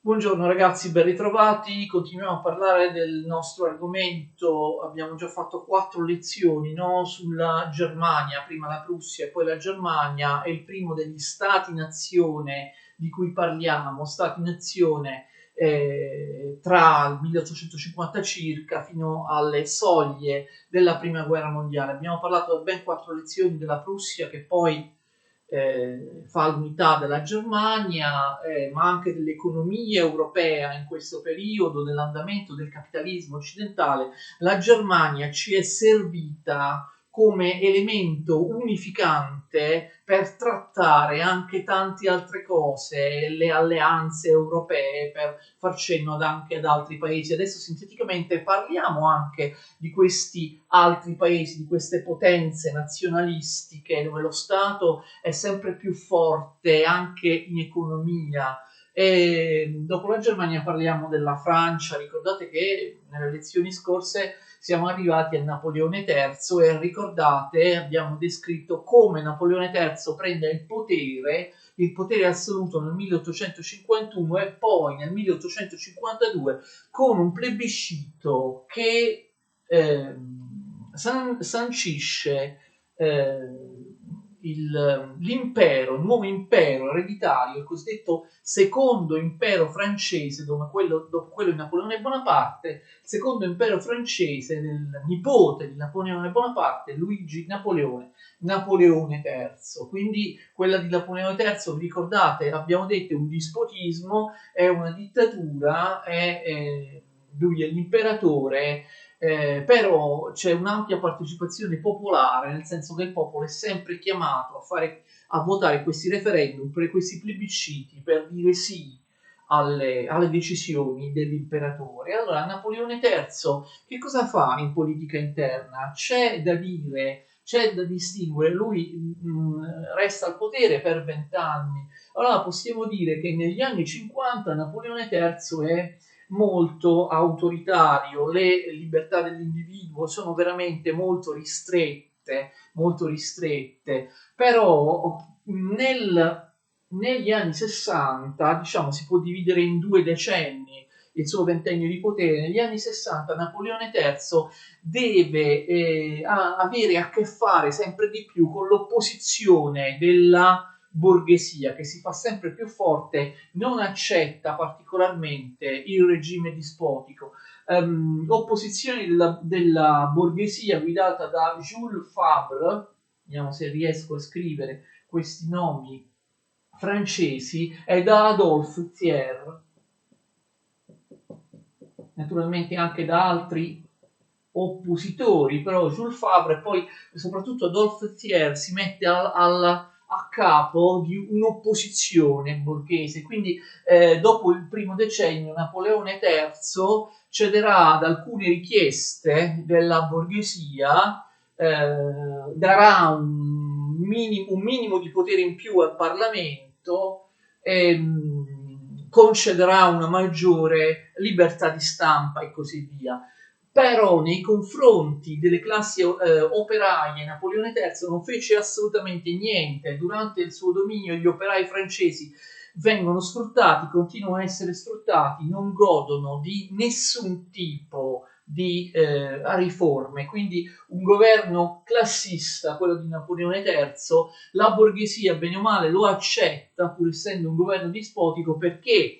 Buongiorno ragazzi, ben ritrovati. Continuiamo a parlare del nostro argomento. Abbiamo già fatto 4 lezioni, no? Sulla Germania, prima la Prussia e poi la Germania. È il primo degli stati-nazione di cui parliamo, stati-nazione tra il 1850 circa fino alle soglie della Prima Guerra Mondiale. Abbiamo parlato da ben 4 lezioni della Prussia che poi fa l'unità della Germania, ma anche dell'economia europea in questo periodo, dell'andamento del capitalismo occidentale. La Germania ci è servita come elemento unificante per trattare anche tante altre cose, le alleanze europee, per far cenno anche ad altri paesi. Adesso sinteticamente parliamo anche di questi altri paesi, di queste potenze nazionalistiche dove lo Stato è sempre più forte anche in economia. E dopo la Germania parliamo della Francia. Ricordate che nelle lezioni scorse siamo arrivati a Napoleone III e ricordate, abbiamo descritto come Napoleone III prende il potere assoluto nel 1851 e poi nel 1852 con un plebiscito che sancisce l'impero, il nuovo impero ereditario, il cosiddetto secondo impero francese, dopo quello di Napoleone Bonaparte, il secondo impero francese del nipote di Napoleone Bonaparte, Luigi Napoleone, Napoleone III. Quindi quella di Napoleone III, vi ricordate, abbiamo detto è un dispotismo, è una dittatura, lui è l'imperatore, però c'è un'ampia partecipazione popolare, nel senso che il popolo è sempre chiamato a votare questi referendum, questi plebisciti per dire sì alle decisioni dell'imperatore. Allora, Napoleone III che cosa fa in politica interna? C'è da dire, c'è da distinguere, lui resta al potere per 20 anni. Allora possiamo dire che negli anni 50 Napoleone III è molto autoritario, le libertà dell'individuo sono veramente molto ristrette, però negli anni 60, diciamo, si può dividere in 2 decenni il suo ventennio di potere. Negli anni 60 Napoleone III deve avere a che fare sempre di più con l'opposizione della borghesia che si fa sempre più forte, non accetta particolarmente il regime dispotico. Opposizioni della borghesia guidata da Jules Favre, vediamo se riesco a scrivere questi nomi francesi, e da Adolphe Thiers, naturalmente anche da altri oppositori, però Jules Favre e poi soprattutto Adolphe Thiers si mette a capo di un'opposizione borghese. Quindi dopo il primo decennio Napoleone III cederà ad alcune richieste della borghesia, darà un minimo di potere in più al Parlamento e concederà una maggiore libertà di stampa e così via. Però nei confronti delle classi operaie Napoleone III non fece assolutamente niente. Durante il suo dominio gli operai francesi vengono sfruttati, continuano a essere sfruttati, non godono di nessun tipo di riforme. Quindi un governo classista, quello di Napoleone III, la borghesia bene o male lo accetta pur essendo un governo dispotico. Perché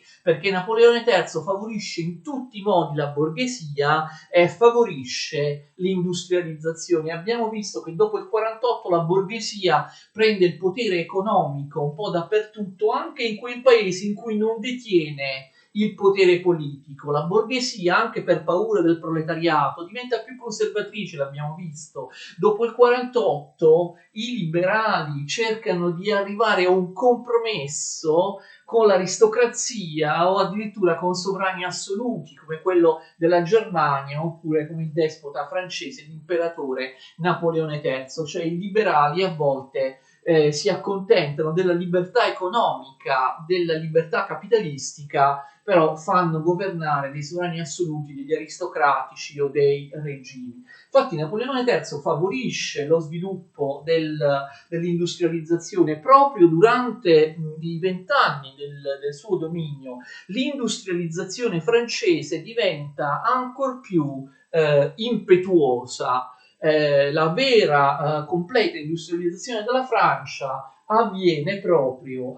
Napoleone III favorisce in tutti i modi la borghesia e favorisce l'industrializzazione. Abbiamo visto che dopo il 48 la borghesia prende il potere economico un po' dappertutto, anche in quei paesi in cui non detiene il potere politico. La borghesia, anche per paura del proletariato, diventa più conservatrice, l'abbiamo visto. Dopo il 48 i liberali cercano di arrivare a un compromesso con l'aristocrazia o addirittura con sovrani assoluti come quello della Germania oppure come il despota francese, l'imperatore Napoleone III. Cioè i liberali a volte si accontentano della libertà economica, della libertà capitalistica, però fanno governare dei sovrani assoluti, degli aristocratici o dei regimi. Infatti Napoleone III favorisce lo sviluppo dell'industrializzazione proprio durante i 20 anni del suo dominio. L'industrializzazione francese diventa ancor più impetuosa. La vera completa industrializzazione della Francia avviene proprio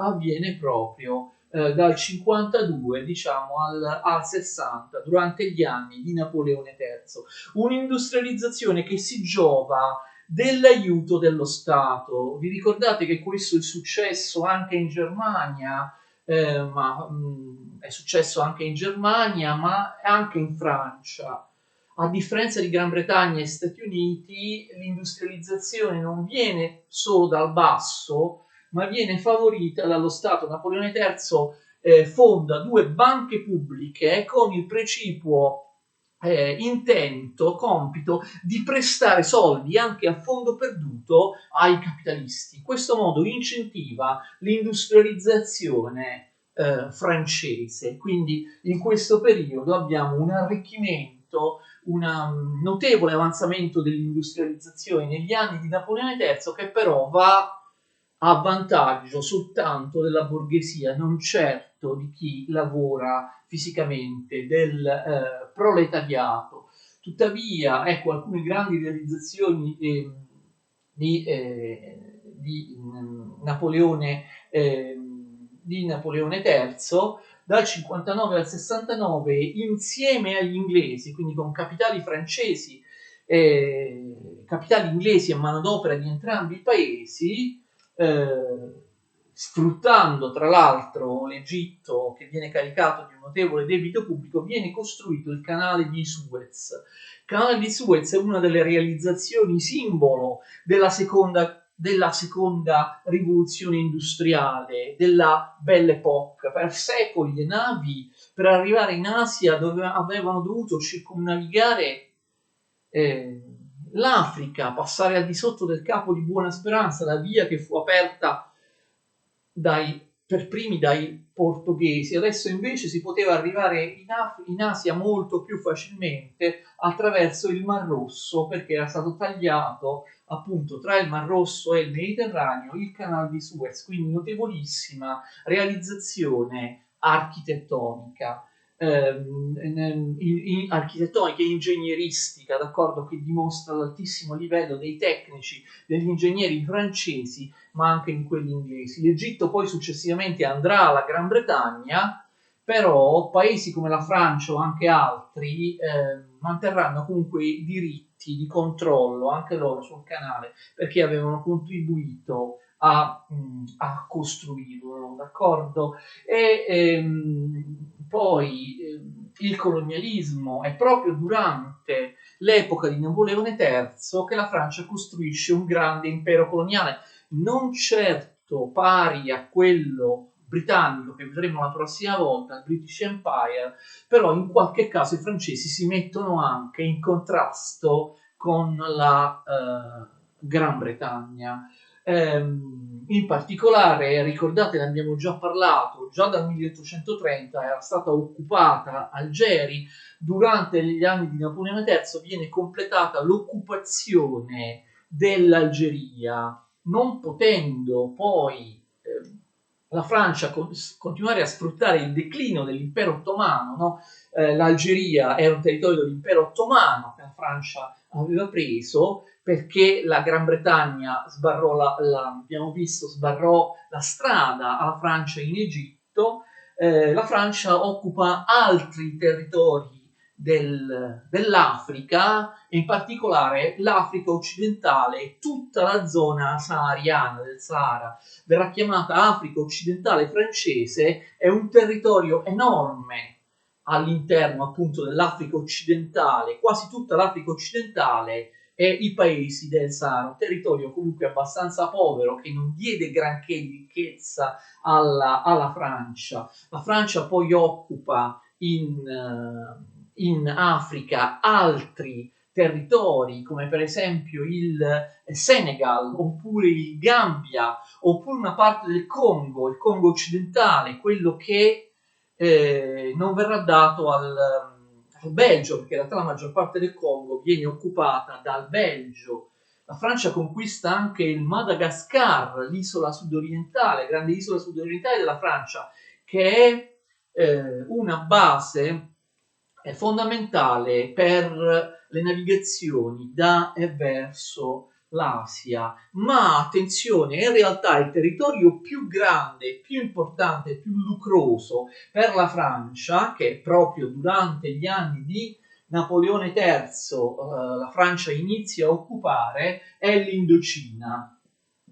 dal 52 diciamo al 60, durante gli anni di Napoleone III. Un'industrializzazione che si giova dell'aiuto dello Stato. Vi ricordate che questo è successo anche in Germania, è successo anche in Germania, ma anche in Francia. A differenza di Gran Bretagna e Stati Uniti, l'industrializzazione non viene solo dal basso, ma viene favorita dallo Stato. Napoleone III fonda 2 banche pubbliche con il precipuo compito di prestare soldi anche a fondo perduto ai capitalisti. In questo modo incentiva l'industrializzazione francese. Quindi in questo periodo abbiamo un arricchimento, un notevole avanzamento dell'industrializzazione negli anni di Napoleone III, che però va a vantaggio soltanto della borghesia, non certo di chi lavora fisicamente, del proletariato. Tuttavia, ecco, alcune grandi realizzazioni di Napoleone, di Napoleone III, dal 59 al 69, insieme agli inglesi, quindi con capitali francesi, capitali inglesi e manodopera di entrambi i paesi, sfruttando tra l'altro l'Egitto, che viene caricato di un notevole debito pubblico, viene costruito il canale di Suez. Il canale di Suez è una delle realizzazioni simbolo della seconda rivoluzione industriale, della Belle Époque. Per secoli le navi per arrivare in Asia avevano dovuto circumnavigare l'Africa, passare al di sotto del Capo di Buona Speranza, la via che fu aperta per primi dai portoghesi. Adesso invece si poteva arrivare in Asia molto più facilmente attraverso il Mar Rosso, perché era stato tagliato appunto tra il Mar Rosso e il Mediterraneo il canale di Suez, quindi notevolissima realizzazione architettonica. Architettonica e ingegneristica, d'accordo, che dimostra l'altissimo livello dei tecnici, degli ingegneri francesi, ma anche in quelli inglesi. L'Egitto poi successivamente andrà alla Gran Bretagna, però paesi come la Francia o anche altri manterranno comunque i diritti di controllo anche loro sul canale, perché avevano contribuito a costruirlo, d'accordo? Poi il colonialismo è proprio durante l'epoca di Napoleone III che la Francia costruisce un grande impero coloniale, non certo pari a quello britannico che vedremo la prossima volta, il British Empire, però in qualche caso i francesi si mettono anche in contrasto con la Gran Bretagna. In particolare, ricordate, ne abbiamo già parlato, già dal 1830 era stata occupata Algeri. Durante gli anni di Napoleone III viene completata l'occupazione dell'Algeria, non potendo poi la Francia continuare a sfruttare il declino dell'impero ottomano, no? L'Algeria era un territorio dell'impero ottomano che la Francia aveva preso, perché la Gran Bretagna sbarrò abbiamo visto, sbarrò la strada alla Francia in Egitto. La Francia occupa altri territori dell'Africa, in particolare l'Africa occidentale, tutta la zona sahariana del Sahara. Verrà chiamata Africa occidentale francese, è un territorio enorme all'interno appunto dell'Africa occidentale, quasi tutta l'Africa occidentale e i paesi del Sahara, un territorio comunque abbastanza povero che non diede granché di ricchezza alla Francia. La Francia poi occupa in Africa altri territori, come per esempio il Senegal, oppure il Gambia, oppure una parte del Congo, il Congo occidentale, quello che non verrà dato al Belgio, perché in realtà la maggior parte del Congo viene occupata dal Belgio. La Francia conquista anche il Madagascar, l'isola sudorientale, grande isola sudorientale della Francia, che è una base fondamentale per le navigazioni da e verso l'Asia. Ma attenzione, in realtà il territorio più grande, più importante, più lucroso per la Francia, che proprio durante gli anni di Napoleone III la Francia inizia a occupare, è l'Indocina,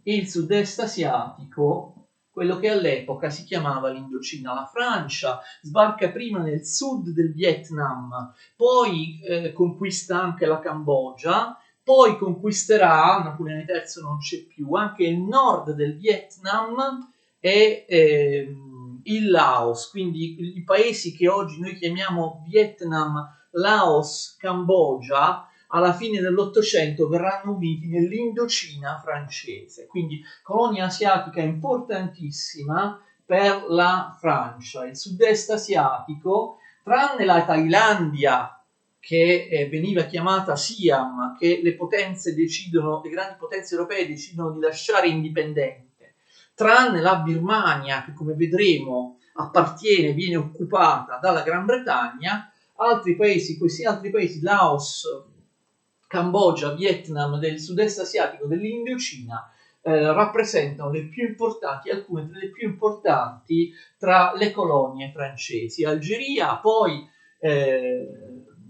il sud-est asiatico, quello che all'epoca si chiamava l'Indocina. La Francia sbarca prima nel sud del Vietnam, poi conquista anche la Cambogia, poi conquisterà, Napoleone III non c'è più, anche il nord del Vietnam e il Laos, quindi i paesi che oggi noi chiamiamo Vietnam, Laos, Cambogia, alla fine dell'Ottocento verranno uniti nell'Indocina francese, quindi colonia asiatica importantissima per la Francia. Il sud-est asiatico, tranne la Thailandia, che veniva chiamata Siam, che le potenze decidono, le grandi potenze europee decidono di lasciare indipendente, tranne la Birmania, che come vedremo appartiene, viene occupata dalla Gran Bretagna, altri paesi, questi altri paesi, Laos, Cambogia, Vietnam, del sud-est asiatico, dell'Indocina, rappresentano le più importanti, alcune tra le più importanti tra le colonie francesi. Algeria, poi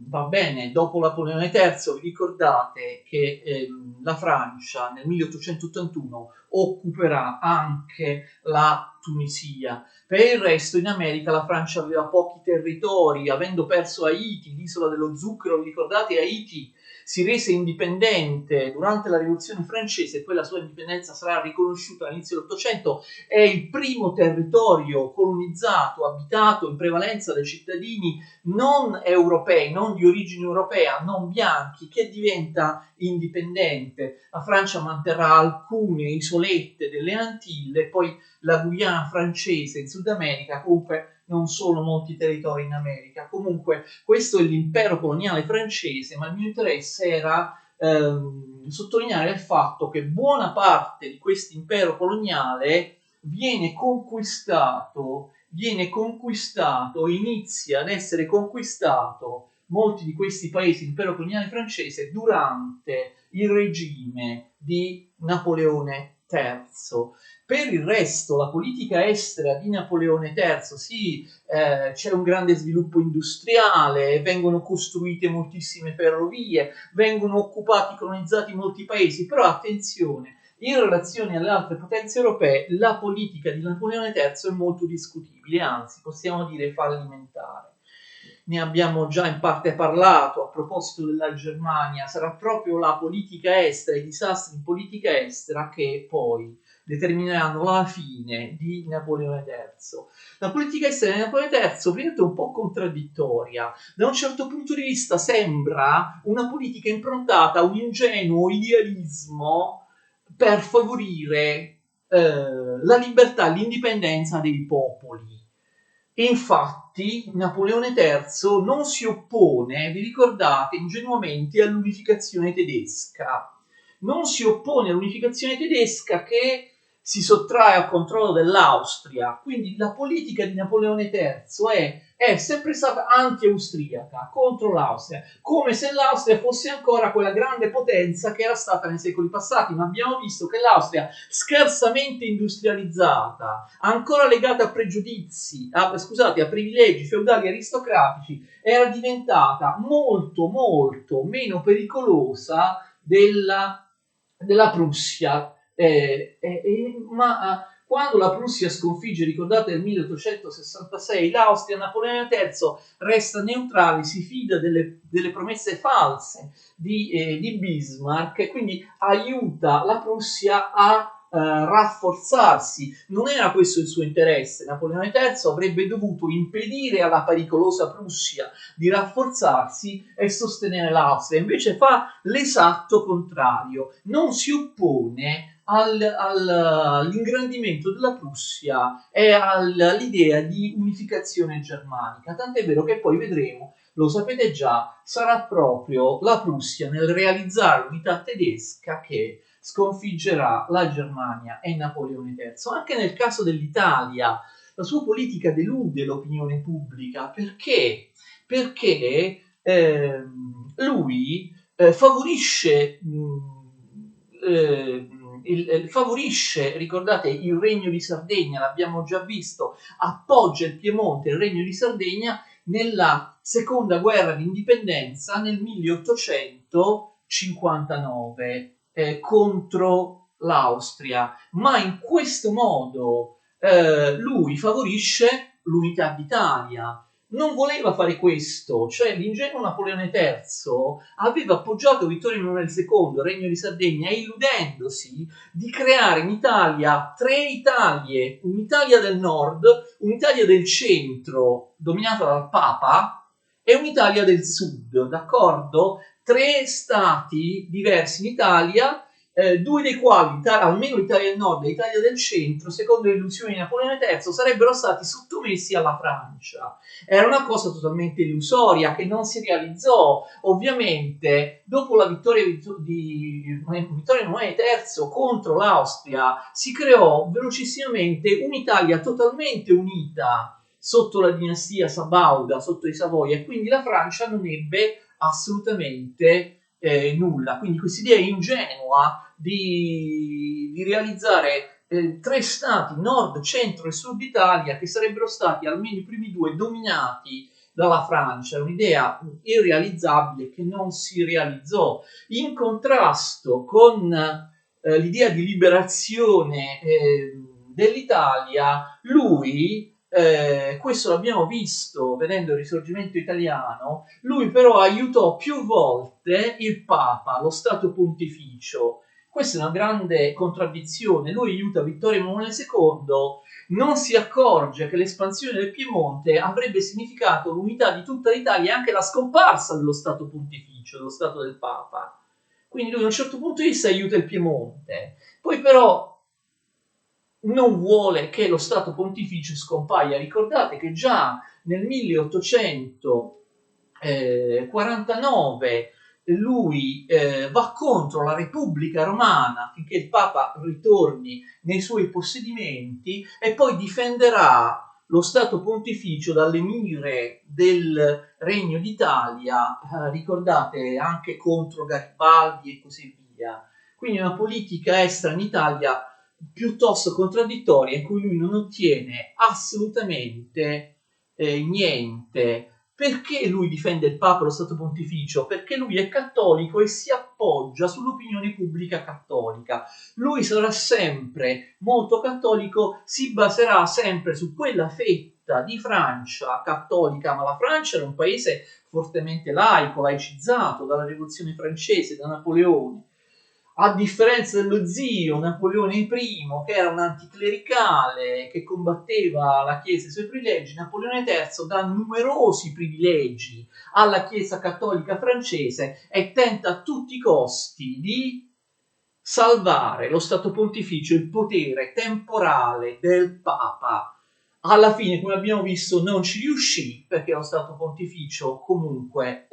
va bene, dopo Napoleone III, vi ricordate che la Francia nel 1881 occuperà anche la Tunisia. Per il resto in America la Francia aveva pochi territori, avendo perso Haiti, l'isola dello zucchero, vi ricordate Haiti? Si rese indipendente durante la rivoluzione francese e poi la sua indipendenza sarà riconosciuta all'inizio dell'Ottocento. È il primo territorio colonizzato, abitato in prevalenza da cittadini non europei, non di origine europea, non bianchi, che diventa indipendente. La Francia manterrà alcune isolette delle Antille, poi la Guyana francese in Sud America, comunque non sono molti territori in America. Comunque questo è l'impero coloniale francese, ma il mio interesse era sottolineare il fatto che buona parte di questo impero coloniale viene conquistato, inizia ad essere conquistato, molti di questi paesi, l'impero coloniale francese, durante il regime di Napoleone III. Per il resto, la politica estera di Napoleone III, sì, c'è un grande sviluppo industriale, vengono costruite moltissime ferrovie, vengono occupati, colonizzati molti paesi, però attenzione, in relazione alle altre potenze europee, la politica di Napoleone III è molto discutibile, anzi, possiamo dire fallimentare. Ne abbiamo già in parte parlato. A proposito della Germania, sarà proprio la politica estera, i disastri in politica estera che poi determineranno la fine di Napoleone III. La politica estera di Napoleone III prima è un po' contraddittoria. Da un certo punto di vista sembra una politica improntata a un ingenuo idealismo per favorire la libertà e l'indipendenza dei popoli. Infatti Napoleone III non si oppone, vi ricordate, ingenuamente all'unificazione tedesca. Non si oppone all'unificazione tedesca che si sottrae al controllo dell'Austria. Quindi la politica di Napoleone III è sempre stata anti-austriaca, contro l'Austria, come se l'Austria fosse ancora quella grande potenza che era stata nei secoli passati. Ma abbiamo visto che l'Austria, scarsamente industrializzata, ancora legata a pregiudizi, a privilegi feudali aristocratici, era diventata molto meno pericolosa della Prussia. Ma quando la Prussia sconfigge, ricordate, nel 1866 l'Austria, Napoleone III resta neutrale, si fida delle promesse false di Bismarck e quindi aiuta la Prussia a rafforzarsi. Non era questo il suo interesse. Napoleone III avrebbe dovuto impedire alla pericolosa Prussia di rafforzarsi e sostenere l'Austria, invece fa l'esatto contrario, non si oppone all'ingrandimento della Prussia e all'idea di unificazione germanica, tant'è vero che poi vedremo, lo sapete già, sarà proprio la Prussia nel realizzare l'unità tedesca che sconfiggerà la Germania e Napoleone III. Anche nel caso dell'Italia, la sua politica delude l'opinione pubblica perché? Perché lui favorisce favorisce, ricordate, il Regno di Sardegna, l'abbiamo già visto, appoggia il Piemonte, il Regno di Sardegna, nella seconda guerra d'indipendenza nel 1859 contro l'Austria, ma in questo modo lui favorisce l'unità d'Italia. Non voleva fare questo, cioè l'ingenuo Napoleone III aveva appoggiato Vittorio Emanuele II, il Regno di Sardegna, illudendosi di creare in Italia tre Italie, un'Italia del nord, un'Italia del centro dominata dal Papa e un'Italia del sud, d'accordo? Tre stati diversi in Italia, due dei quali, almeno l'Italia del nord e l'Italia del centro, secondo le illusioni di Napoleone III, sarebbero stati sottomessi alla Francia. Era una cosa totalmente illusoria che non si realizzò. Ovviamente, dopo la vittoria di Vittorio Emanuele III contro l'Austria, si creò velocissimamente un'Italia totalmente unita sotto la dinastia Sabauda, sotto i Savoia, e quindi la Francia non ebbe assolutamente nulla. Quindi questa idea ingenua di realizzare tre stati, nord, centro e sud Italia, che sarebbero stati almeno i primi due dominati dalla Francia, è un'idea irrealizzabile che non si realizzò. In contrasto con l'idea di liberazione dell'Italia, lui, questo l'abbiamo visto vedendo il Risorgimento italiano, lui però aiutò più volte il Papa, lo Stato Pontificio. Questa è una grande contraddizione. Lui aiuta Vittorio Emanuele II, non si accorge che l'espansione del Piemonte avrebbe significato l'unità di tutta l'Italia e anche la scomparsa dello Stato Pontificio, dello Stato del Papa. Quindi lui da un certo punto di vista aiuta il Piemonte. Poi però non vuole che lo Stato Pontificio scompaia. Ricordate che già nel 1849 lui va contro la Repubblica Romana affinché il Papa ritorni nei suoi possedimenti e poi difenderà lo Stato Pontificio dalle mire del Regno d'Italia, ricordate, anche contro Garibaldi e così via. Quindi una politica estera in Italia piuttosto contraddittoria in cui lui non ottiene assolutamente niente. Perché lui difende il Papa e lo Stato Pontificio? Perché lui è cattolico e si appoggia sull'opinione pubblica cattolica. Lui sarà sempre molto cattolico, si baserà sempre su quella fetta di Francia cattolica, ma la Francia era un paese fortemente laico, laicizzato dalla Rivoluzione francese, da Napoleone. A differenza dello zio Napoleone I, che era un anticlericale che combatteva la Chiesa e i suoi privilegi, Napoleone III dà numerosi privilegi alla Chiesa cattolica francese e tenta a tutti i costi di salvare lo Stato Pontificio, il potere temporale del Papa. Alla fine, come abbiamo visto, non ci riuscì perché lo Stato Pontificio comunque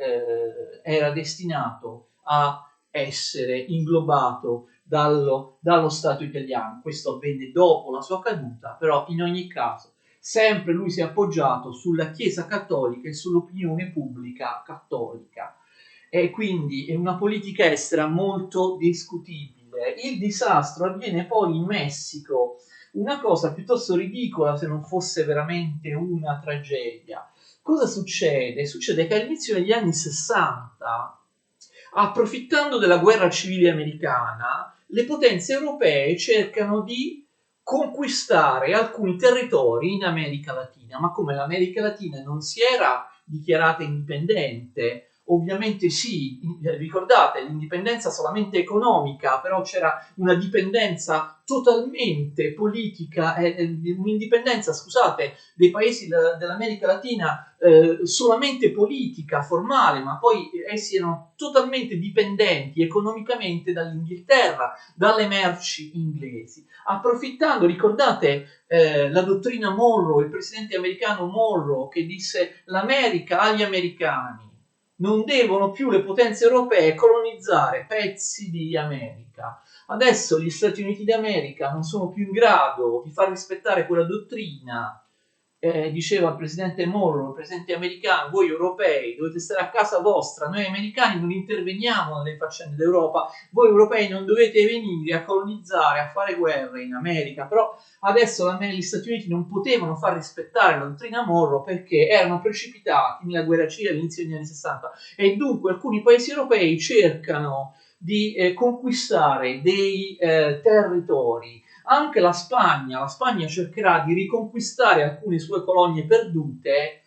era destinato a essere inglobato dallo Stato italiano. Questo avvenne dopo la sua caduta, però in ogni caso sempre lui si è appoggiato sulla Chiesa cattolica e sull'opinione pubblica cattolica. E quindi è una politica estera molto discutibile. Il disastro avviene poi in Messico, una cosa piuttosto ridicola se non fosse veramente una tragedia. Cosa succede? Succede che all'inizio degli anni 60, approfittando della guerra civile americana, le potenze europee cercano di conquistare alcuni territori in America Latina, ma come l'America Latina non si era dichiarata indipendente, ovviamente sì, ricordate, l'indipendenza solamente economica, però c'era una dipendenza totalmente politica, un'indipendenza, scusate, dei paesi dell'America Latina solamente politica, formale, ma poi essi erano totalmente dipendenti economicamente dall'Inghilterra, dalle merci inglesi. Approfittando, ricordate la dottrina Monroe, il presidente americano Monroe che disse l'America agli americani, non devono più le potenze europee colonizzare pezzi di America. Adesso gli Stati Uniti d'America non sono più in grado di far rispettare quella dottrina. Diceva il presidente Monroe, il presidente americano, voi europei dovete stare a casa vostra, noi americani non interveniamo nelle faccende d'Europa, voi europei non dovete venire a colonizzare, a fare guerre in America, però adesso gli Stati Uniti non potevano far rispettare la dottrina Monroe perché erano precipitati nella guerra civile all'inizio degli anni 60 e dunque alcuni paesi europei cercano di conquistare dei territori. Anche la Spagna cercherà di riconquistare alcune sue colonie perdute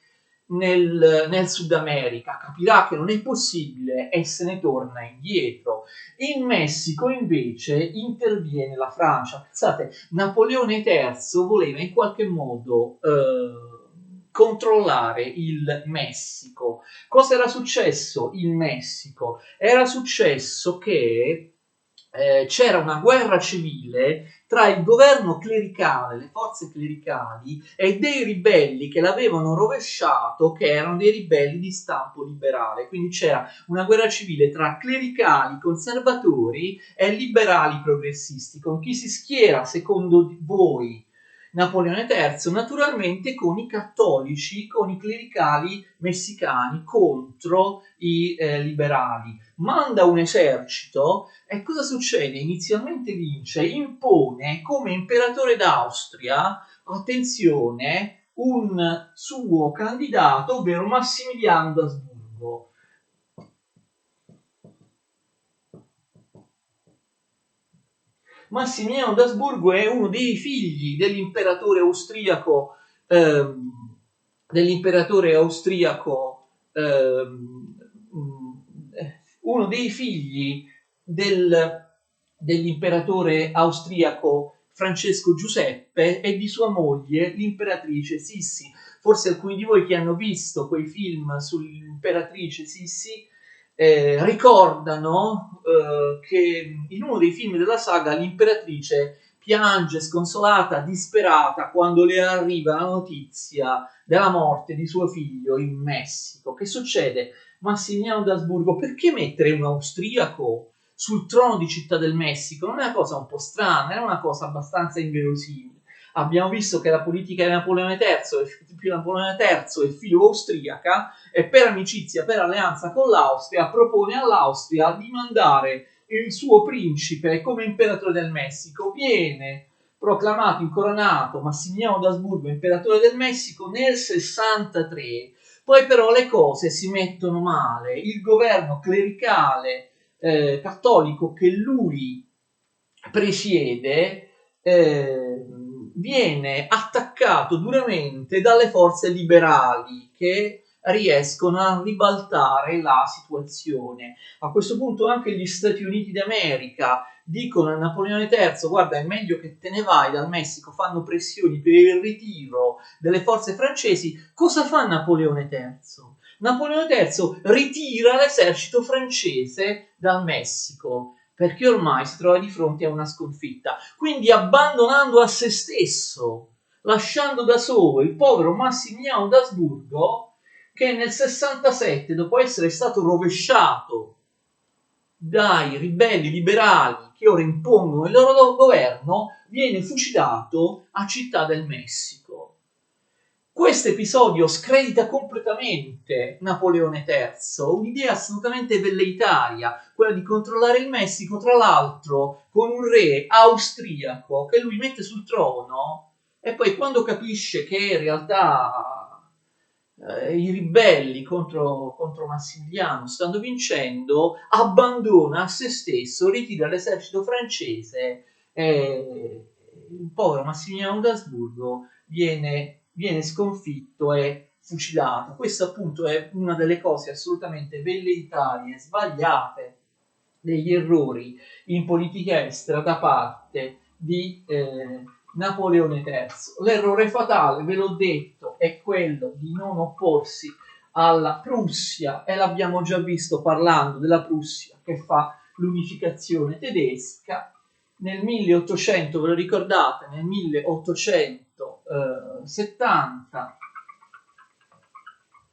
nel Sud America, capirà che non è possibile e se ne torna indietro. In Messico invece interviene la Francia. Pensate, Napoleone III voleva in qualche modo controllare il Messico. Cosa era successo in Messico? Era successo che c'era una guerra civile tra il governo clericale, le forze clericali e dei ribelli che l'avevano rovesciato, che erano dei ribelli di stampo liberale. Quindi c'era una guerra civile tra clericali conservatori e liberali progressisti. Con chi si schiera secondo voi Napoleone III? Naturalmente con i cattolici, con i clericali messicani contro i liberali. Manda un esercito e cosa succede? Inizialmente vince, impone come imperatore d'Austria, attenzione, un suo candidato, ovvero Massimiliano d'Asburgo. Massimiliano d'Asburgo è uno dei figli dell'imperatore austriaco, uno dei figli dell'imperatore austriaco Francesco Giuseppe e di sua moglie l'imperatrice Sissi. Forse alcuni di voi che hanno visto quei film sull'imperatrice Sissi ricordano che in uno dei film della saga l'imperatrice piange sconsolata, disperata quando le arriva la notizia della morte di suo figlio in Messico. Che succede? Massimiliano d'Asburgo, perché mettere un austriaco sul trono di Città del Messico? Non è una cosa un po' strana, è una cosa abbastanza inverosimile. Abbiamo visto che la politica di Napoleone III è filo austriaca e per amicizia, per alleanza con l'Austria, propone all'Austria di mandare il suo principe come imperatore del Messico. Viene proclamato, incoronato Massimiliano d'Asburgo imperatore del Messico nel 63. Poi però le cose si mettono male. Il governo clericale cattolico che lui presiede viene attaccato duramente dalle forze liberali che riescono a ribaltare la situazione. A questo punto anche gli Stati Uniti d'America dicono a Napoleone III: guarda, è meglio che te ne vai dal Messico, fanno pressioni per il ritiro delle forze francesi. Cosa fa Napoleone III? Napoleone III ritira l'esercito francese dal Messico perché ormai si trova di fronte a una sconfitta. Quindi abbandonando a se stesso, lasciando da solo il povero Massimiliano d'Asburgo, che nel 67, dopo essere stato rovesciato dai ribelli liberali che ora impongono il loro governo, viene fucilato a Città del Messico. Questo episodio scredita completamente Napoleone III, un'idea assolutamente velleitaria, quella di controllare il Messico, tra l'altro con un re austriaco che lui mette sul trono e poi quando capisce che in realtà i ribelli contro Massimiliano stanno vincendo, abbandona a se stesso, ritira l'esercito francese e il povero Massimiliano d'Asburgo viene sconfitto e fucilata. Questa appunto è una delle cose assolutamente velleitarie, sbagliate, degli errori in politica estera da parte di Napoleone III. L'errore fatale, ve l'ho detto, è quello di non opporsi alla Prussia, e l'abbiamo già visto parlando della Prussia che fa l'unificazione tedesca. Nel 1800, ve lo ricordate, nel 1870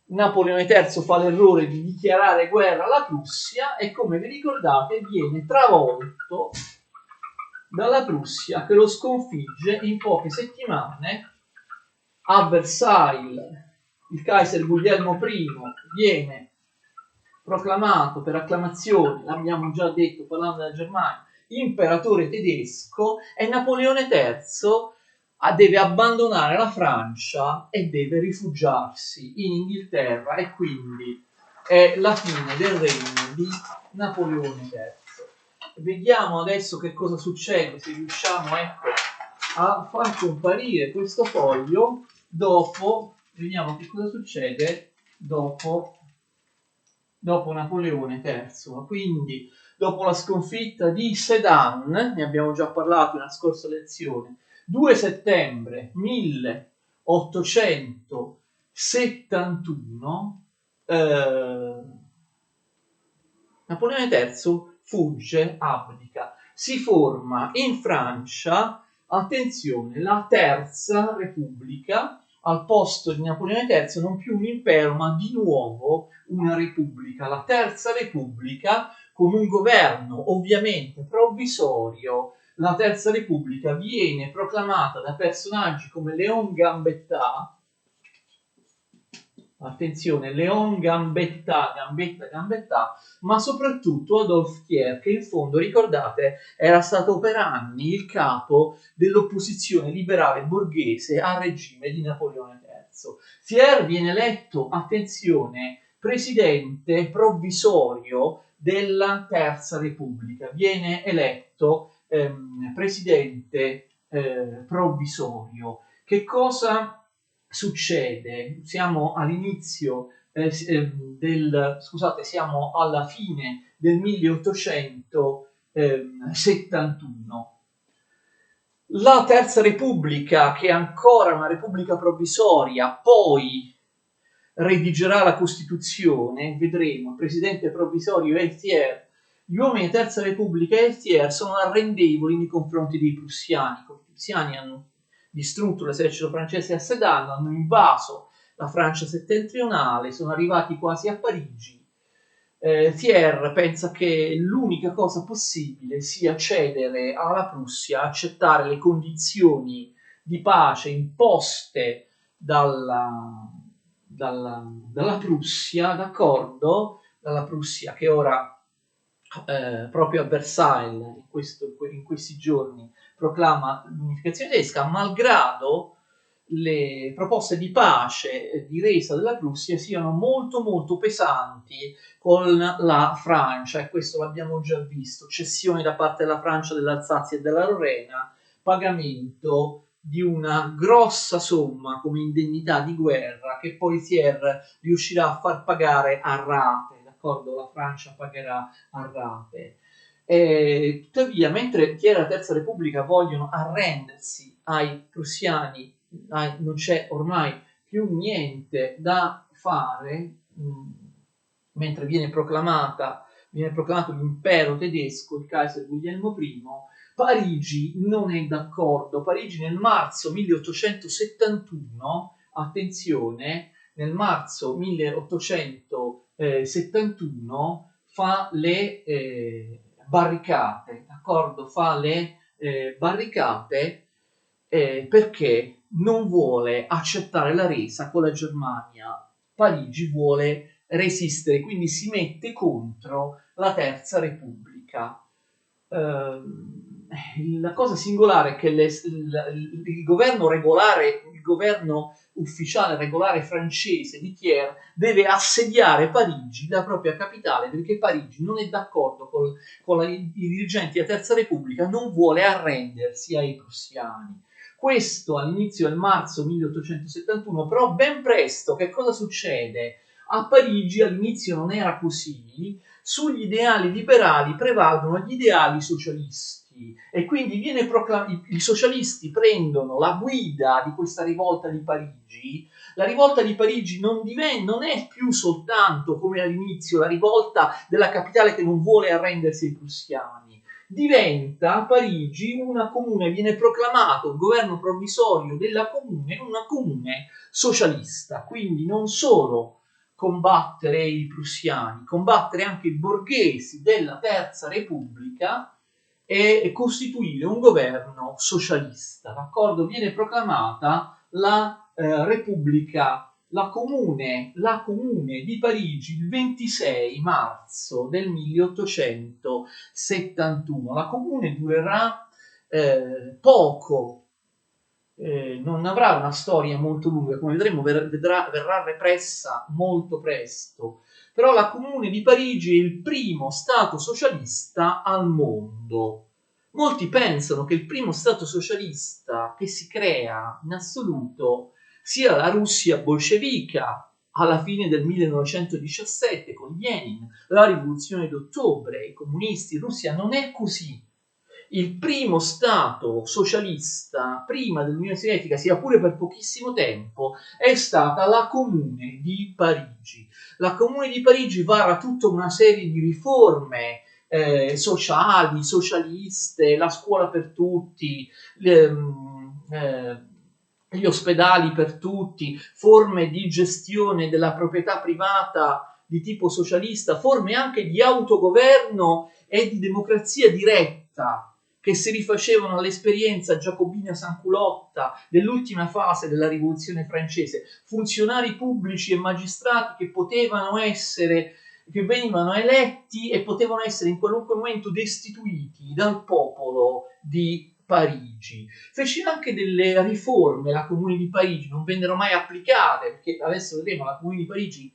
Napoleone III fa l'errore di dichiarare guerra alla Prussia e, come vi ricordate, viene travolto dalla Prussia, che lo sconfigge in poche settimane a Versailles. Il Kaiser Guglielmo I viene proclamato per acclamazione, l'abbiamo già detto parlando della Germania, imperatore tedesco, e Napoleone III deve abbandonare la Francia e deve rifugiarsi in Inghilterra, e quindi è la fine del regno di Napoleone III. Vediamo adesso che cosa succede, se riusciamo, ecco, a far comparire questo foglio dopo, vediamo che cosa succede dopo Napoleone III. Quindi dopo la sconfitta di Sedan, ne abbiamo già parlato nella scorsa lezione, 2 settembre 1871, Napoleone III fugge, abdica. Si forma in Francia, attenzione, la Terza Repubblica. Al posto di Napoleone III non più un impero, ma di nuovo una repubblica. La Terza Repubblica, con un governo ovviamente provvisorio. La Terza Repubblica viene proclamata da personaggi come Léon Gambetta. Attenzione, Léon Gambetta, ma soprattutto Adolphe Thiers, che in fondo, ricordate, era stato per anni il capo dell'opposizione liberale borghese al regime di Napoleone III. Thiers viene eletto, attenzione, presidente provvisorio della Terza Repubblica, viene eletto presidente provvisorio. Che cosa succede? Siamo all'inizio siamo alla fine del 1871. La Terza Repubblica, che è ancora una repubblica provvisoria, poi redigerà la Costituzione, vedremo, il presidente provvisorio è Thiers. Gli uomini della Terza Repubblica e Thiers sono arrendevoli nei confronti dei prussiani. I prussiani hanno distrutto l'esercito francese a Sedan, hanno invaso la Francia settentrionale, sono arrivati quasi a Parigi. Thiers pensa che l'unica cosa possibile sia cedere alla Prussia, accettare le condizioni di pace imposte dalla Prussia, d'accordo? Dalla Prussia, che ora proprio a Versailles in questi giorni proclama l'unificazione tedesca, malgrado le proposte di pace di resa della Prussia siano molto molto pesanti con la Francia, e questo l'abbiamo già visto: cessioni da parte della Francia dell'Alsazia e della Lorena, pagamento di una grossa somma come indennità di guerra, che poi Thiers riuscirà a far pagare a rate, d'accordo? La Francia pagherà a rate. Tuttavia, mentre Thiers e la Terza Repubblica vogliono arrendersi ai prussiani, non c'è ormai più niente da fare, mentre viene proclamato l'impero tedesco, il Kaiser Guglielmo I, Parigi non è d'accordo. Parigi nel marzo 1871, attenzione, nel marzo 1871 fa le barricate, d'accordo? Fa le barricate perché non vuole accettare la resa con la Germania. Parigi vuole resistere, quindi si mette contro la Terza Repubblica. La cosa singolare è che il governo regolare, il governo ufficiale regolare francese di Thiers deve assediare Parigi, la propria capitale, perché Parigi non è d'accordo con i dirigenti della Terza Repubblica, non vuole arrendersi ai prussiani. Questo all'inizio del marzo 1871, però ben presto che cosa succede? A Parigi all'inizio non era così, sugli ideali liberali prevalgono gli ideali socialisti e quindi i socialisti prendono la guida di questa rivolta di Parigi. La rivolta di Parigi non è più soltanto come all'inizio la rivolta della capitale che non vuole arrendersi ai prussiani, diventa Parigi una comune, viene proclamato il governo provvisorio della comune, una comune socialista, quindi non solo combattere i prussiani, combattere anche i borghesi della Terza Repubblica e costituire un governo socialista. D'accordo? Viene proclamata la Repubblica, la comune di Parigi il 26 marzo del 1871. La comune durerà poco, non avrà una storia molto lunga, come vedremo verrà repressa molto presto, però la Comune di Parigi è il primo Stato socialista al mondo. Molti pensano che il primo Stato socialista che si crea in assoluto sia la Russia bolscevica alla fine del 1917 con Lenin, la rivoluzione d'ottobre, i comunisti in Russia. Non è così. Il primo Stato socialista prima dell'Unione Sovietica, sia pure per pochissimo tempo, è stata la Comune di Parigi. La Comune di Parigi vara tutta una serie di riforme sociali, socialiste, la scuola per tutti, gli ospedali per tutti, forme di gestione della proprietà privata di tipo socialista, forme anche di autogoverno e di democrazia diretta che si rifacevano all'esperienza giacobina sanculotta dell'ultima fase della rivoluzione francese, funzionari pubblici e magistrati che venivano eletti e potevano essere in qualunque momento destituiti dal popolo di Parigi. Fece anche delle riforme la Comune di Parigi, non vennero mai applicate, perché adesso vedremo la Comune di Parigi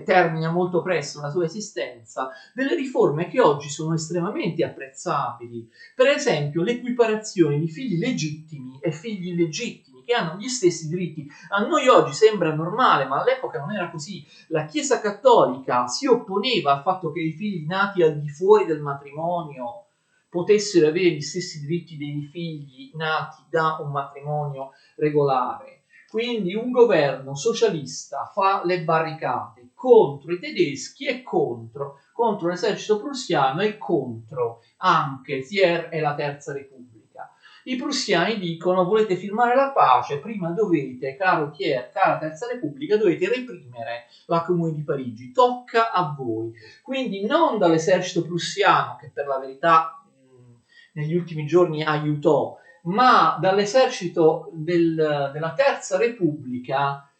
termina molto presto la sua esistenza, delle riforme che oggi sono estremamente apprezzabili. Per esempio l'equiparazione di figli legittimi e figli illegittimi, che hanno gli stessi diritti. A noi oggi sembra normale, ma all'epoca non era così. La Chiesa Cattolica si opponeva al fatto che i figli nati al di fuori del matrimonio potessero avere gli stessi diritti dei figli nati da un matrimonio regolare. Quindi un governo socialista fa le barricate contro i tedeschi e contro l'esercito prussiano e contro anche Thiers e la Terza Repubblica. I prussiani dicono: volete firmare la pace, prima dovete, caro Thiers, cara Terza Repubblica, dovete reprimere la Comune di Parigi, tocca a voi. Quindi non dall'esercito prussiano, che per la verità negli ultimi giorni aiutò, ma dall'esercito della Terza Repubblica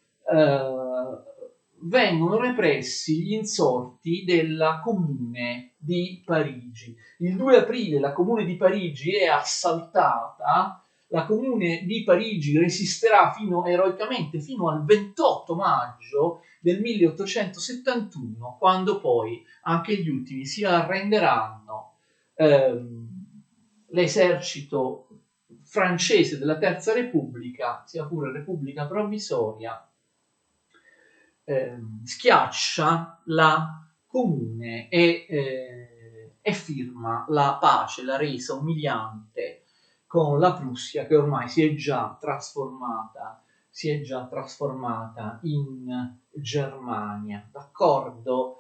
vengono repressi gli insorti della Comune di Parigi. Il 2 aprile la Comune di Parigi è assaltata, la Comune di Parigi resisterà eroicamente fino al 28 maggio del 1871, quando poi anche gli ultimi si arrenderanno. L'esercito francese della Terza Repubblica, sia pure Repubblica provvisoria, schiaccia la Comune e firma la pace, la resa umiliante con la Prussia, che ormai si è già trasformata in Germania, d'accordo?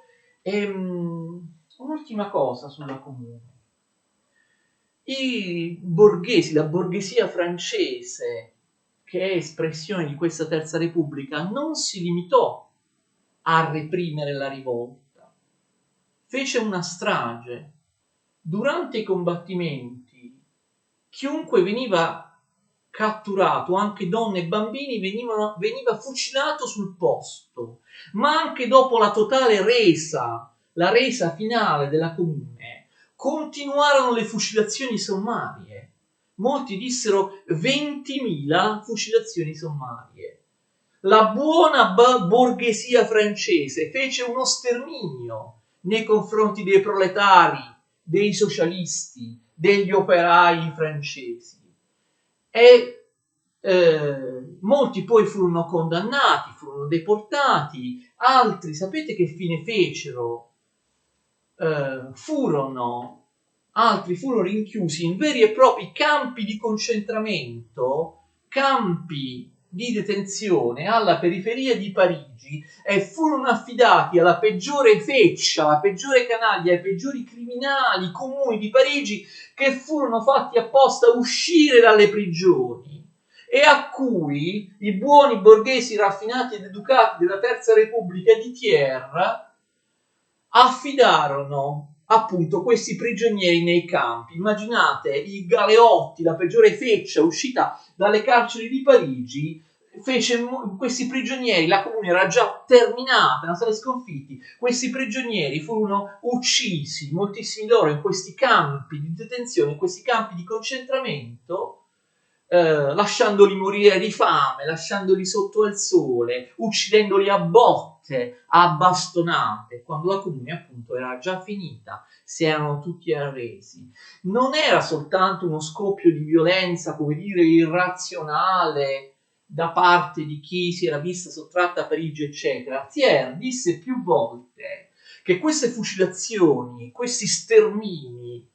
Un'ultima cosa sulla Comune. I borghesi, la borghesia francese, che è espressione di questa Terza Repubblica, non si limitò a reprimere la rivolta, fece una strage. Durante i combattimenti, chiunque veniva catturato, anche donne e bambini, veniva fucilato sul posto, ma anche dopo la totale la resa finale della Comune, continuarono le fucilazioni sommarie. Molti dissero 20.000 fucilazioni sommarie. La buona borghesia francese fece uno sterminio nei confronti dei proletari, dei socialisti, degli operai francesi. E Molti poi furono condannati, furono deportati, altri sapete che fine fecero? Altri furono rinchiusi in veri e propri campi di concentramento, campi di detenzione alla periferia di Parigi, e furono affidati alla peggiore feccia, alla peggiore canaglia, ai peggiori criminali comuni di Parigi, che furono fatti apposta uscire dalle prigioni, e a cui i buoni borghesi raffinati ed educati della Terza Repubblica di Thiers affidarono appunto questi prigionieri nei campi. Immaginate i galeotti, la peggiore feccia uscita dalle carceri di Parigi, fece questi prigionieri, la comune era già terminata, erano stati sconfitti, questi prigionieri furono uccisi, moltissimi loro, in questi campi di detenzione, in questi campi di concentramento, lasciandoli morire di fame, lasciandoli sotto al sole, uccidendoli a botte, a bastonate, quando la comune appunto era già finita, si erano tutti arresi. Non era soltanto uno scoppio di violenza, come dire, irrazionale da parte di chi si era vista sottratta a Parigi, eccetera. Thiers disse più volte che queste fucilazioni, questi stermini,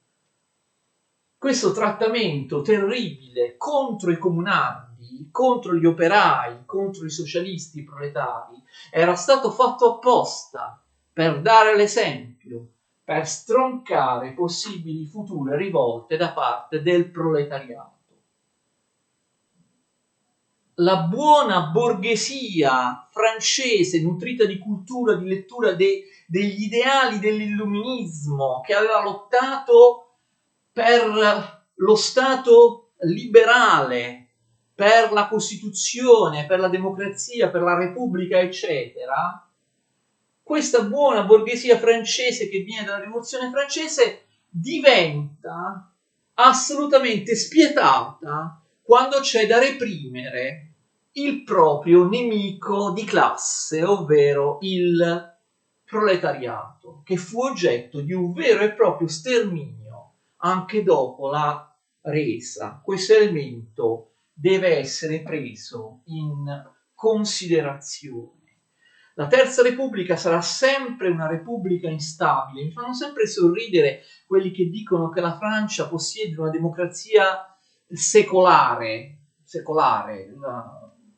questo trattamento terribile contro i comunardi, contro gli operai, contro i socialisti proletari, era stato fatto apposta per dare l'esempio, per stroncare possibili future rivolte da parte del proletariato. La buona borghesia francese, nutrita di cultura, di lettura degli ideali dell'illuminismo, che aveva lottato per lo Stato liberale, per la Costituzione, per la democrazia, per la Repubblica, eccetera, questa buona borghesia francese che viene dalla Rivoluzione francese diventa assolutamente spietata quando c'è da reprimere il proprio nemico di classe, ovvero il proletariato, che fu oggetto di un vero e proprio sterminio anche dopo la resa. Questo elemento deve essere preso in considerazione. La Terza Repubblica sarà sempre una repubblica instabile. Mi fanno sempre sorridere quelli che dicono che la Francia possiede una democrazia secolare.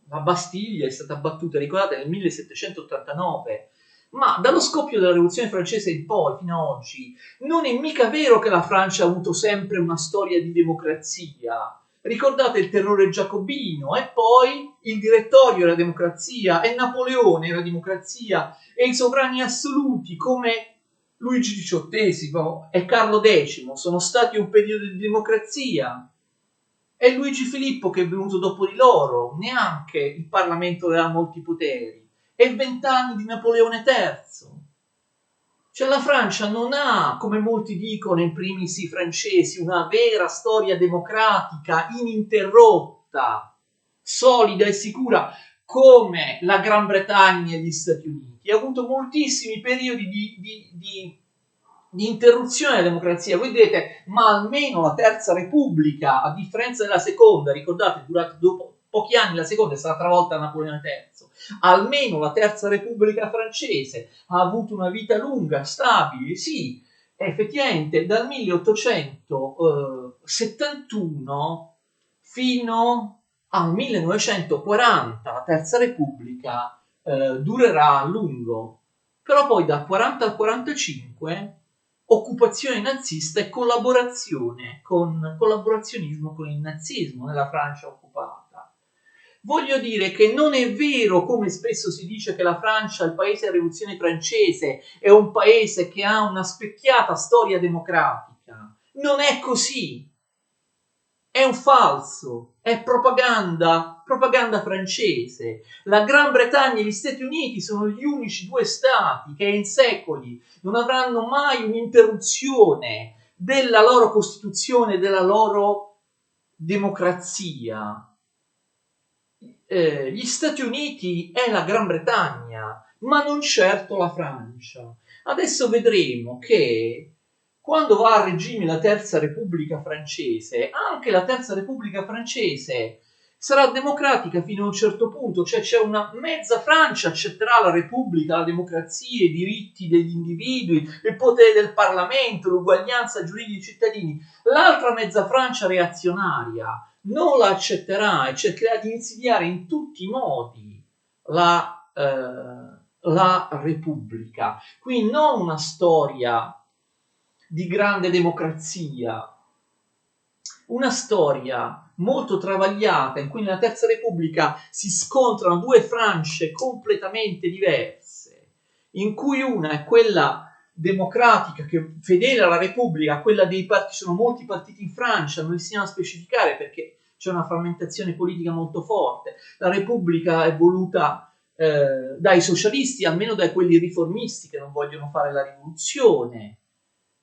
La Bastiglia è stata battuta, ricordate, nel 1789, ma dallo scoppio della Rivoluzione francese in poi, fino ad oggi, non è mica vero che la Francia ha avuto sempre una storia di democrazia. Ricordate il terrore giacobino, e poi il direttorio era democrazia, e Napoleone era democrazia, e i sovrani assoluti come Luigi XVIII e Carlo X sono stati un periodo di democrazia. E Luigi Filippo, che è venuto dopo di loro, neanche il Parlamento aveva molti poteri, e 20 anni di Napoleone III. Cioè la Francia non ha, come molti dicono, in primis i francesi, una vera storia democratica ininterrotta, solida e sicura come la Gran Bretagna e gli Stati Uniti. Ha avuto moltissimi periodi di interruzione della democrazia. Voi direte, ma almeno la Terza Repubblica, a differenza della Seconda, ricordate, dopo pochi anni la Seconda è stata travolta da Napoleone III, almeno la Terza Repubblica francese ha avuto una vita lunga, stabile, sì, effettivamente dal 1871 fino al 1940 la Terza Repubblica durerà a lungo, però poi dal 40 al 45 occupazione nazista e collaborazionismo con il nazismo nella Francia occupata. Voglio dire che non è vero, come spesso si dice, che la Francia, il paese della rivoluzione francese, è un paese che ha una specchiata storia democratica. Non è così. È un falso, è propaganda francese. La Gran Bretagna e gli Stati Uniti sono gli unici due stati che in secoli non avranno mai un'interruzione della loro Costituzione, della loro democrazia. Gli Stati Uniti è la Gran Bretagna, ma non certo la Francia. Adesso vedremo che quando va a regime la Terza Repubblica francese, anche la Terza Repubblica francese sarà democratica fino a un certo punto, cioè c'è una mezza Francia accetterà la Repubblica, la democrazia, i diritti degli individui, il potere del Parlamento, l'uguaglianza giuridica dei cittadini, l'altra mezza Francia reazionaria non la accetterà e cercherà di insidiare in tutti i modi la Repubblica. Qui non una storia di grande democrazia, una storia molto travagliata in cui nella Terza Repubblica si scontrano due Francie completamente diverse, in cui una è quella democratica che fedele alla Repubblica, quella dei partiti, sono molti partiti in Francia, non li stiamo a specificare perché c'è una frammentazione politica molto forte. La Repubblica è voluta dai socialisti, almeno da quelli riformisti che non vogliono fare la rivoluzione,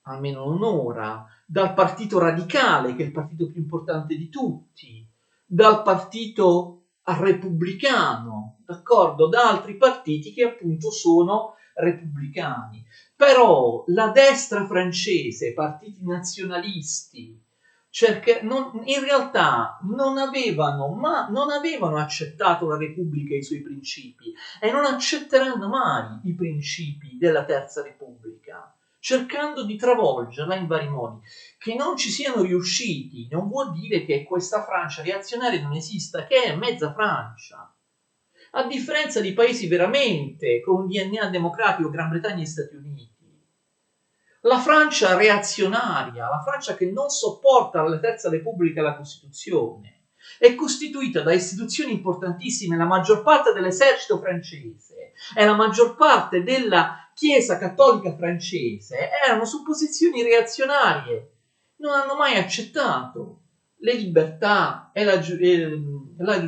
almeno non ora, dal partito radicale, che è il partito più importante di tutti, dal partito repubblicano, d'accordo, da altri partiti che appunto sono repubblicani. Però la destra francese, partiti nazionalisti, in realtà non avevano accettato la Repubblica e i suoi principi e non accetteranno mai i principi della Terza Repubblica, cercando di travolgerla in vari modi. Che non ci siano riusciti non vuol dire che questa Francia reazionaria non esista, che è mezza Francia. A differenza di paesi veramente con un DNA democratico, Gran Bretagna e Stati Uniti. La Francia reazionaria, la Francia che non sopporta la Terza Repubblica e la Costituzione, è costituita da istituzioni importantissime, la maggior parte dell'esercito francese e la maggior parte della Chiesa cattolica francese erano su posizioni reazionarie, non hanno mai accettato le libertà e la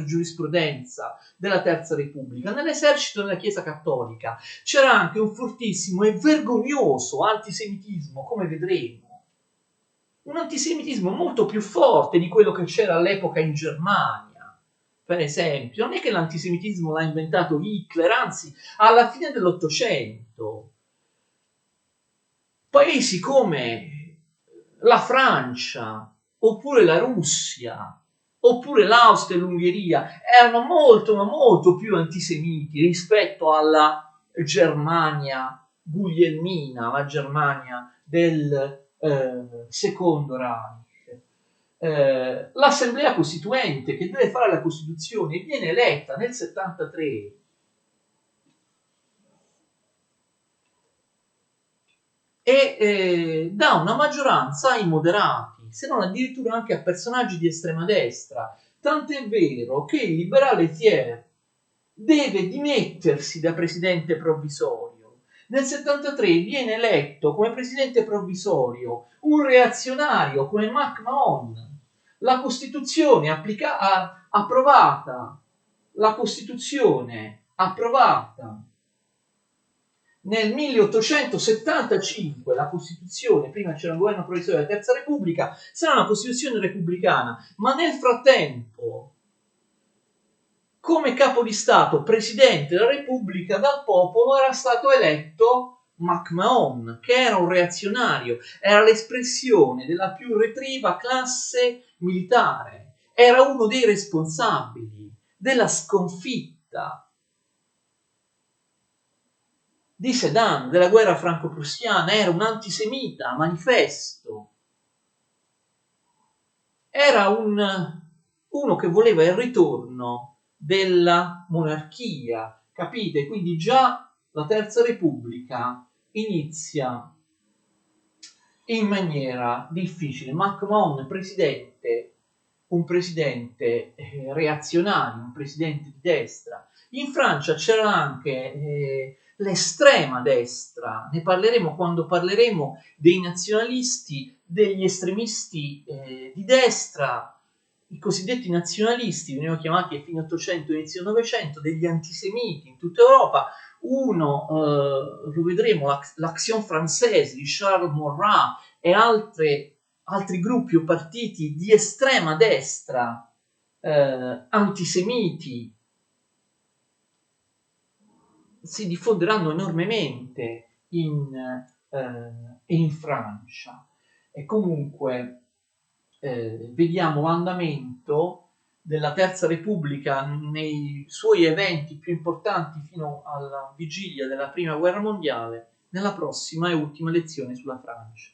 giurisprudenza della Terza Repubblica. Nell'esercito e nella Chiesa cattolica c'era anche un fortissimo e vergognoso antisemitismo, come vedremo. Un antisemitismo molto più forte di quello che c'era all'epoca in Germania, per esempio. Non è che l'antisemitismo l'ha inventato Hitler, anzi, alla fine dell'Ottocento, paesi come la Francia, oppure la Russia, oppure l'Austria e l'Ungheria erano molto, ma molto più antisemiti rispetto alla Germania guglielmina, la Germania del Secondo Reich. L'Assemblea Costituente che deve fare la Costituzione viene eletta nel 73 e dà una maggioranza ai moderati, se non addirittura anche a personaggi di estrema destra. Tant'è vero che il liberale Thiers deve dimettersi da presidente provvisorio. Nel 73 viene eletto come presidente provvisorio un reazionario come MacMahon. La Costituzione approvata, la Costituzione approvata nel 1875, la Costituzione, prima c'era un governo provvisorio della Terza Repubblica, sarà una Costituzione repubblicana, ma nel frattempo, come capo di Stato, Presidente della Repubblica dal popolo, era stato eletto MacMahon, che era un reazionario, era l'espressione della più retriva classe militare, era uno dei responsabili della sconfitta di Sedan, della guerra franco-prussiana, era un antisemita, manifesto. Era uno che voleva il ritorno della monarchia, capite? Quindi già la Terza Repubblica inizia in maniera difficile. MacMahon, un presidente reazionario, un presidente di destra. In Francia c'era anche l'estrema destra, ne parleremo quando parleremo dei nazionalisti, degli estremisti di destra, i cosiddetti nazionalisti, venivano chiamati a fine 800 inizio 900, degli antisemiti in tutta Europa. Uno, lo vedremo, l'Action Française di Charles Maurras e altri gruppi o partiti di estrema destra antisemiti si diffonderanno enormemente in Francia. E comunque vediamo l'andamento della Terza Repubblica nei suoi eventi più importanti fino alla vigilia della Prima Guerra Mondiale, nella prossima e ultima lezione sulla Francia.